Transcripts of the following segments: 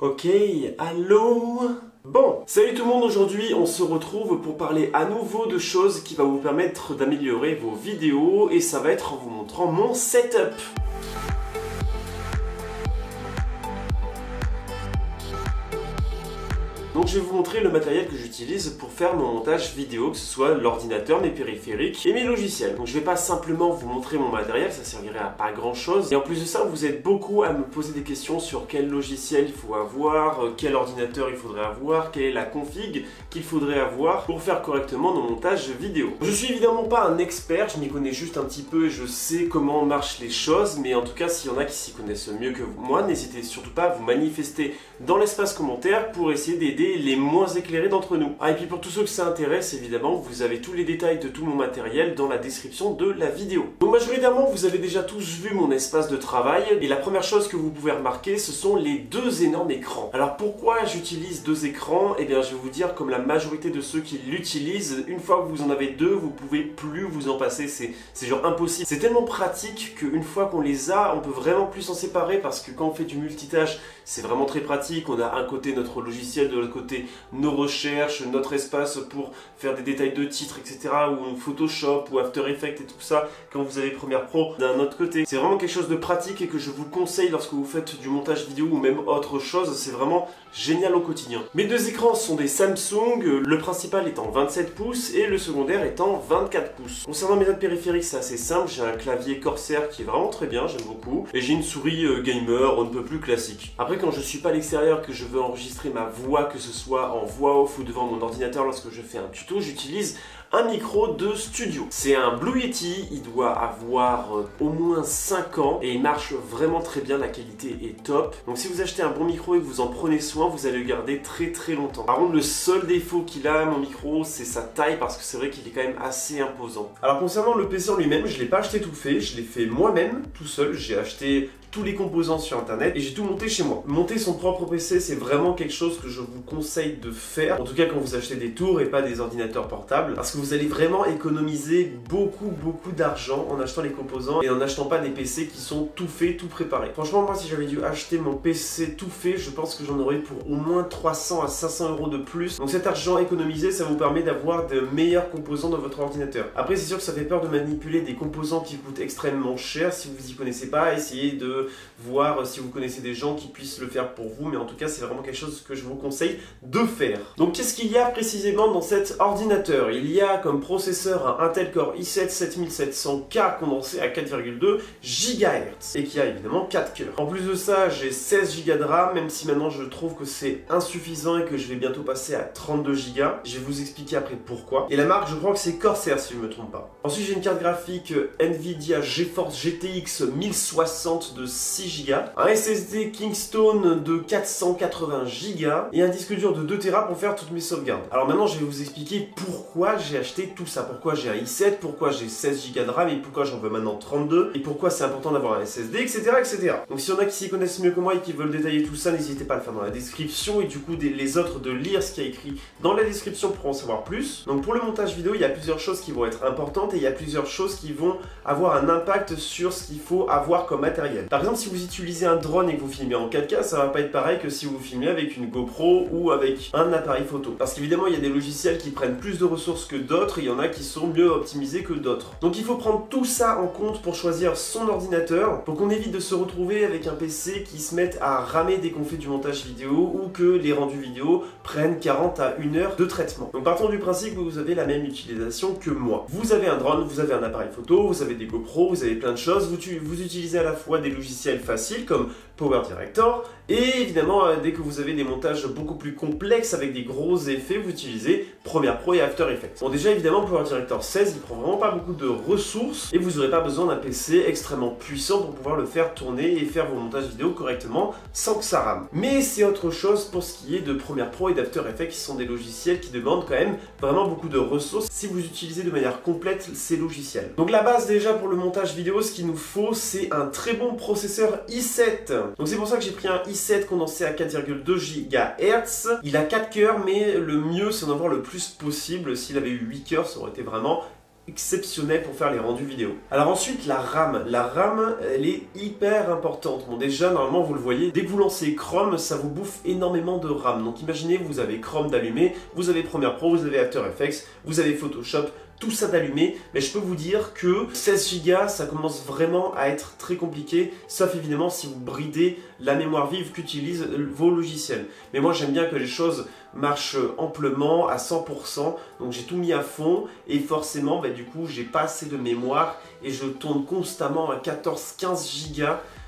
Ok, allô? Bon, salut tout le monde, aujourd'hui on se retrouve pour parler à nouveau de choses qui va vous permettre d'améliorer vos vidéos et ça va être en vous montrant mon setup. Donc je vais vous montrer le matériel que j'utilise pour faire mon montage vidéo, que ce soit l'ordinateur, mes périphériques et mes logiciels. Donc je vais pas simplement vous montrer mon matériel, ça servirait à pas grand chose. Et en plus de ça, vous êtes beaucoup à me poser des questions sur quel logiciel il faut avoir, quel ordinateur il faudrait avoir, quelle est la config qu'il faudrait avoir pour faire correctement nos montages vidéo. Je suis évidemment pas un expert, je m'y connais juste un petit peu et je sais comment marchent les choses, mais en tout cas s'il y en a qui s'y connaissent mieux que moi, n'hésitez surtout pas à vous manifester dans l'espace commentaire pour essayer d'aider les moins éclairés d'entre nous. Ah, et puis pour tous ceux que ça intéresse, évidemment, vous avez tous les détails de tout mon matériel dans la description de la vidéo. Donc majoritairement, vous avez déjà tous vu mon espace de travail, et la première chose que vous pouvez remarquer, ce sont les deux énormes écrans. Alors pourquoi j'utilise deux écrans? Eh bien je vais vous dire, comme la majorité de ceux qui l'utilisent, une fois que vous en avez deux, vous pouvez plus vous en passer, c'est genre impossible. C'est tellement pratique qu'une fois qu'on les a, on peut vraiment plus s'en séparer, parce que quand on fait du multitâche, c'est vraiment très pratique. On a un côté notre logiciel, de l'autre côté nos recherches, notre espace pour faire des détails de titres, etc. ou Photoshop ou After Effects et tout ça quand vous avez Premiere Pro d'un autre côté. C'est vraiment quelque chose de pratique et que je vous conseille lorsque vous faites du montage vidéo ou même autre chose. C'est vraiment génial au quotidien. Mes deux écrans sont des Samsung, le principal étant 27 pouces et le secondaire étant 24 pouces. Concernant mes autres périphériques, c'est assez simple. J'ai un clavier Corsair qui est vraiment très bien, j'aime beaucoup. Et j'ai une souris gamer, on ne peut plus classique. Après, quand je suis pas à l'extérieur, que je veux enregistrer ma voix, que ce soit en voix off ou devant mon ordinateur lorsque je fais un tuto, j'utilise un micro de studio. C'est un Blue Yeti, il doit avoir au moins 5 ans et il marche vraiment très bien, la qualité est top. Donc si vous achetez un bon micro et que vous en prenez soin, vous allez le garder très très longtemps. Par contre, le seul défaut qu'il a, mon micro, c'est sa taille, parce que c'est vrai qu'il est quand même assez imposant. Alors concernant le PC en lui-même, je l'ai pas acheté tout fait, je l'ai fait moi-même, tout seul. J'ai acheté tous les composants sur internet et j'ai tout monté chez moi. Monter son propre PC, c'est vraiment quelque chose que je vous conseille de faire, en tout cas quand vous achetez des tours et pas des ordinateurs portables, parce que vous allez vraiment économiser beaucoup d'argent en achetant les composants et en n'achetant pas des PC qui sont tout faits, tout préparés. Franchement, moi si j'avais dû acheter mon PC tout fait, je pense que j'en aurais pour au moins 300 à 500 € de plus. Donc cet argent économisé, ça vous permet d'avoir de meilleurs composants dans votre ordinateur. Après, c'est sûr que ça fait peur de manipuler des composants qui coûtent extrêmement cher. Si vous y connaissez pas, essayez de voir si vous connaissez des gens qui puissent le faire pour vous, mais en tout cas c'est vraiment quelque chose que je vous conseille de faire. Donc qu'est-ce qu'il y a précisément dans cet ordinateur? Il y a comme processeur un Intel Core i7-7700K condensé à 4,2 GHz et qui a évidemment 4 cœurs. En plus de ça, j'ai 16 Go de RAM, même si maintenant je trouve que c'est insuffisant et que je vais bientôt passer à 32 Go. Je vais vous expliquer après pourquoi. Et la marque, je crois que c'est Corsair si je ne me trompe pas. Ensuite, j'ai une carte graphique Nvidia GeForce GTX 1060 de 6 Go, un SSD Kingston de 480 Go et un disque dur de 2 Tera pour faire toutes mes sauvegardes. Alors maintenant, je vais vous expliquer pourquoi j'ai acheté tout ça, pourquoi j'ai un i7, pourquoi j'ai 16 Go de RAM et pourquoi j'en veux maintenant 32 et pourquoi c'est important d'avoir un SSD, etc. etc. Donc s'il y en a qui s'y connaissent mieux que moi et qui veulent détailler tout ça, n'hésitez pas à le faire dans la description et du coup les autres de lire ce qu'il y a écrit dans la description pour en savoir plus. Donc pour le montage vidéo, il y a plusieurs choses qui vont être importantes et il y a plusieurs choses qui vont avoir un impact sur ce qu'il faut avoir comme matériel. Par exemple, si vous utilisez un drone et que vous filmez en 4K, ça va pas être pareil que si vous filmez avec une GoPro ou avec un appareil photo. Parce qu'évidemment, il y a des logiciels qui prennent plus de ressources que d'autres et il y en a qui sont mieux optimisés que d'autres. Donc il faut prendre tout ça en compte pour choisir son ordinateur, pour qu'on évite de se retrouver avec un PC qui se mette à ramer dès qu'on fait du montage vidéo ou que les rendus vidéo prennent 40 à 1 heure de traitement. Donc partons du principe que vous avez la même utilisation que moi. Vous avez un drone, vous avez un appareil photo, vous avez des GoPro, vous avez plein de choses, vous utilisez à la fois des logiciels faciles comme Power Director et évidemment dès que vous avez des montages beaucoup plus complexes avec des gros effets, vous utilisez Premiere Pro et After Effects. Bon, déjà évidemment Power Director 16 il prend vraiment pas beaucoup de ressources et vous n'aurez pas besoin d'un PC extrêmement puissant pour pouvoir le faire tourner et faire vos montages vidéo correctement sans que ça rame. Mais c'est autre chose pour ce qui est de Premiere Pro et d'After Effects, qui sont des logiciels qui demandent quand même vraiment beaucoup de ressources si vous utilisez de manière complète ces logiciels. Donc la base déjà pour le montage vidéo, ce qu'il nous faut, c'est un très bon processeur i7. Donc c'est pour ça que j'ai pris un i7 condensé à 4,2 GHz. Il a 4 cœurs, mais le mieux c'est d'en avoir le plus possible. S'il avait eu 8 cœurs, ça aurait été vraiment exceptionnel pour faire les rendus vidéo. Alors ensuite, la RAM. La RAM, elle est hyper importante. Bon, déjà, normalement, vous le voyez, dès que vous lancez Chrome, ça vous bouffe énormément de RAM. Donc imaginez, vous avez Chrome d'allumé, vous avez Premiere Pro, vous avez After Effects, vous avez Photoshop, tout ça d'allumé, mais je peux vous dire que 16 Go, ça commence vraiment à être très compliqué, sauf évidemment si vous bridez la mémoire vive qu'utilisent vos logiciels. Mais moi j'aime bien que les choses marchent amplement, à 100%, donc j'ai tout mis à fond, et forcément, du coup, j'ai pas assez de mémoire, et je tourne constamment à 14-15 Go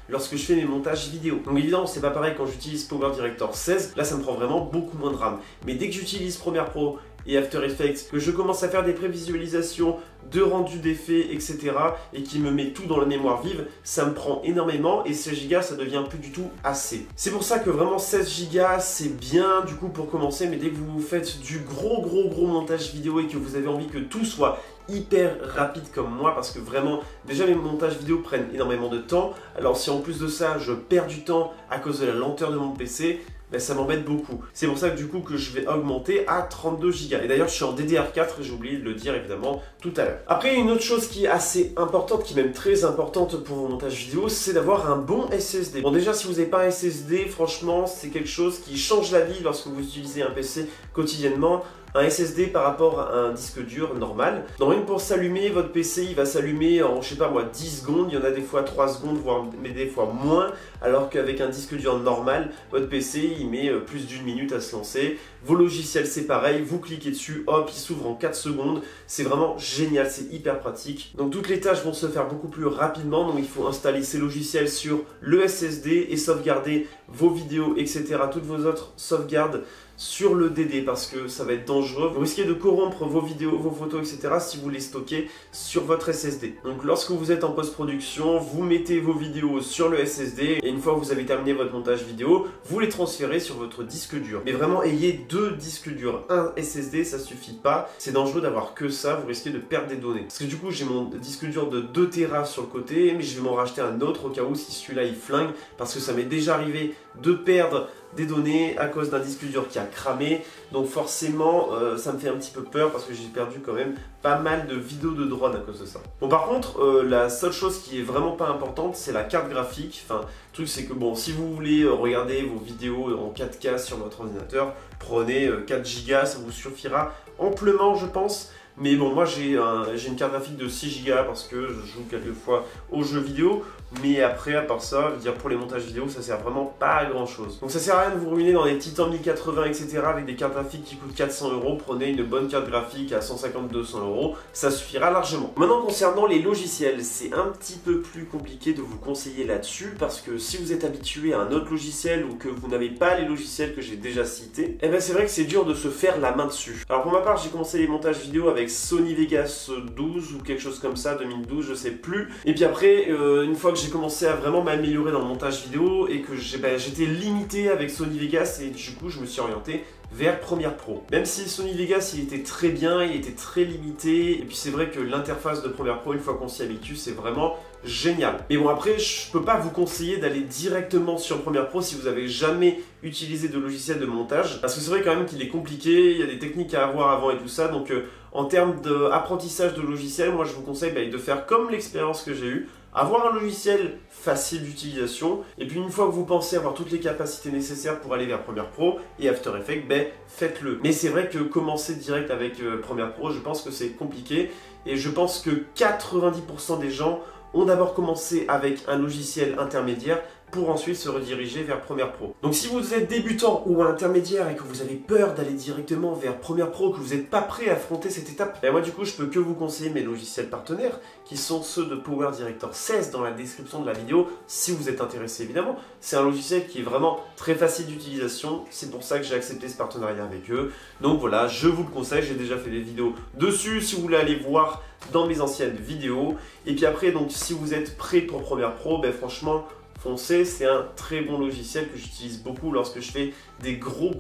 lorsque je fais mes montages vidéo. Donc évidemment, c'est pas pareil quand j'utilise Power Director 16, là ça me prend vraiment beaucoup moins de RAM. Mais dès que j'utilise Premiere Pro et After Effects, que je commence à faire des prévisualisations, de rendu d'effets, etc. et qui me met tout dans la mémoire vive, ça me prend énormément et 16 Go ça devient plus du tout assez. C'est pour ça que vraiment 16 Go c'est bien du coup pour commencer, mais dès que vous faites du gros montage vidéo et que vous avez envie que tout soit hyper rapide comme moi, parce que vraiment déjà mes montages vidéo prennent énormément de temps, alors si en plus de ça je perds du temps à cause de la lenteur de mon PC, ça m'embête beaucoup. C'est pour ça que du coup que je vais augmenter à 32 Go. Et d'ailleurs je suis en DDR4, j'ai oublié de le dire évidemment tout à l'heure. Après une autre chose qui est assez importante, qui est même très importante pour vos montages vidéo, c'est d'avoir un bon SSD. Bon déjà si vous n'avez pas un SSD, franchement c'est quelque chose qui change la vie lorsque vous utilisez un PC quotidiennement. Un SSD par rapport à un disque dur normal. Normalement pour s'allumer, votre PC il va s'allumer en je sais pas moi 10 secondes, il y en a des fois 3 secondes, voire mais des fois moins, alors qu'avec un disque dur normal, votre PC il met plus d'une minute à se lancer. Vos logiciels c'est pareil, vous cliquez dessus, hop, il s'ouvre en 4 secondes. C'est vraiment génial, c'est hyper pratique. Donc toutes les tâches vont se faire beaucoup plus rapidement, donc il faut installer ces logiciels sur le SSD et sauvegarder vos vidéos, etc. Toutes vos autres sauvegardes sur le DD parce que ça va être dangereux. Vous risquez de corrompre vos vidéos, vos photos, etc. si vous les stockez sur votre SSD. Donc lorsque vous êtes en post-production, vous mettez vos vidéos sur le SSD et une fois que vous avez terminé votre montage vidéo, vous les transférez sur votre disque dur. Mais vraiment, ayez 2 disques durs. Un SSD, ça suffit pas. C'est dangereux d'avoir que ça, vous risquez de perdre des données. Parce que du coup, j'ai mon disque dur de 2 Tera sur le côté, mais je vais m'en racheter un autre au cas où si celui-là il flingue, parce que ça m'est déjà arrivé de perdre des données à cause d'un disque dur qui a cramé, donc forcément ça me fait un petit peu peur parce que j'ai perdu quand même pas mal de vidéos de drone à cause de ça. Bon par contre la seule chose qui est vraiment pas importante c'est la carte graphique. Enfin le truc c'est que bon si vous voulez regarder vos vidéos en 4K sur votre ordinateur, prenez 4 Go, ça vous suffira amplement je pense. Mais bon, moi j'ai une carte graphique de 6 Go parce que je joue quelquefois aux jeux vidéo. Mais après, à part ça, je veux dire, pour les montages vidéo, ça sert vraiment pas à grand chose. Donc ça sert à rien de vous ruiner dans des Titan 1080, etc. avec des cartes graphiques qui coûtent 400 €. Prenez une bonne carte graphique à 150-200 €, ça suffira largement. Maintenant, concernant les logiciels, c'est un petit peu plus compliqué de vous conseiller là-dessus parce que si vous êtes habitué à un autre logiciel ou que vous n'avez pas les logiciels que j'ai déjà cités, eh ben c'est vrai que c'est dur de se faire la main dessus. Alors pour ma part, j'ai commencé les montages vidéo avec Sony Vegas 12 ou quelque chose comme ça, 2012, je sais plus. Et puis après, une fois que j'ai commencé à vraiment m'améliorer dans le montage vidéo et que j'étais limité avec Sony Vegas et du coup je me suis orienté vers Premiere Pro. Même si Sony Vegas il était très bien, il était très limité et puis c'est vrai que l'interface de Premiere Pro une fois qu'on s'y habitue c'est vraiment génial. Mais bon après je peux pas vous conseiller d'aller directement sur Premiere Pro si vous avez jamais utilisé de logiciel de montage parce que c'est vrai quand même qu'il est compliqué, il y a des techniques à avoir avant et tout ça donc en termes d'apprentissage de logiciel moi je vous conseille de faire comme l'expérience que j'ai eue. Avoir un logiciel facile d'utilisation et puis une fois que vous pensez avoir toutes les capacités nécessaires pour aller vers Premiere Pro et After Effects, faites-le. Mais c'est vrai que commencer direct avec Premiere Pro, je pense que c'est compliqué et je pense que 90% des gens ont d'abord commencé avec un logiciel intermédiaire pour ensuite se rediriger vers Premiere Pro. Donc si vous êtes débutant ou intermédiaire et que vous avez peur d'aller directement vers Premiere Pro, que vous n'êtes pas prêt à affronter cette étape, moi du coup je peux que vous conseiller mes logiciels partenaires qui sont ceux de Power Director 16 dans la description de la vidéo si vous êtes intéressé évidemment. C'est un logiciel qui est vraiment très facile d'utilisation, c'est pour ça que j'ai accepté ce partenariat avec eux. Donc voilà, je vous le conseille, j'ai déjà fait des vidéos dessus si vous voulez aller voir dans mes anciennes vidéos. Et puis après, donc si vous êtes prêt pour Premiere Pro, franchement, foncez, c'est un très bon logiciel que j'utilise beaucoup lorsque je fais des gros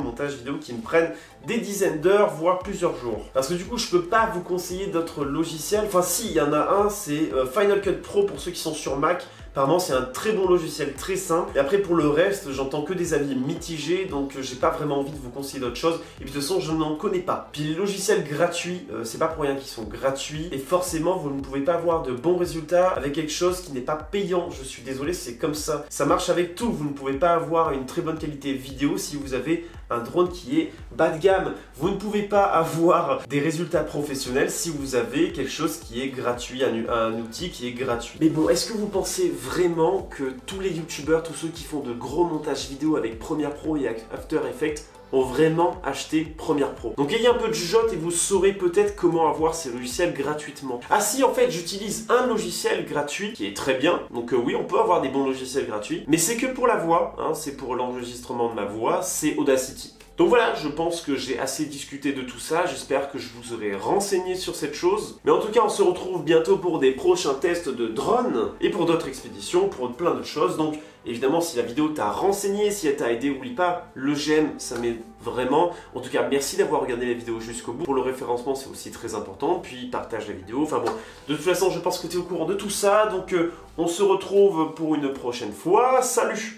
montages vidéo qui me prennent des dizaines d'heures, voire plusieurs jours. Parce que du coup, je peux pas vous conseiller d'autres logiciels. Enfin si, il y en a un, c'est Final Cut Pro pour ceux qui sont sur Mac. Apparemment c'est un très bon logiciel, très simple. Et après pour le reste, j'entends que des avis mitigés, donc j'ai pas vraiment envie de vous conseiller d'autres choses. Et puis de toute façon, je n'en connais pas. Puis les logiciels gratuits, c'est pas pour rien qu'ils sont gratuits. Et forcément, vous ne pouvez pas avoir de bons résultats avec quelque chose qui n'est pas payant. Je suis désolé, c'est comme ça. Ça marche avec tout. Vous ne pouvez pas avoir une très bonne qualité vidéo si vous avez un drone qui est bas de gamme. Vous ne pouvez pas avoir des résultats professionnels si vous avez quelque chose qui est gratuit, un outil qui est gratuit. Mais bon, est-ce que vous pensez vraiment que tous les youtubeurs, tous ceux qui font de gros montages vidéo avec Premiere Pro et After Effects ont vraiment acheté Premiere Pro? Donc ayez un peu de jugeote et vous saurez peut-être comment avoir ces logiciels gratuitement. Ah si, en fait j'utilise un logiciel gratuit qui est très bien, donc oui, on peut avoir des bons logiciels gratuits, mais c'est que pour la voix, hein, c'est pour l'enregistrement de ma voix, c'est Audacity. Donc voilà, je pense que j'ai assez discuté de tout ça, j'espère que je vous aurai renseigné sur cette chose. Mais en tout cas, on se retrouve bientôt pour des prochains tests de drones et pour d'autres expéditions, pour plein d'autres choses. Donc évidemment, si la vidéo t'a renseigné, si elle t'a aidé, oublie pas, le j'aime, ça m'aide vraiment. En tout cas, merci d'avoir regardé la vidéo jusqu'au bout. Pour le référencement, c'est aussi très important. Puis partage la vidéo. Enfin bon, de toute façon, je pense que tu es au courant de tout ça. Donc on se retrouve pour une prochaine fois. Salut!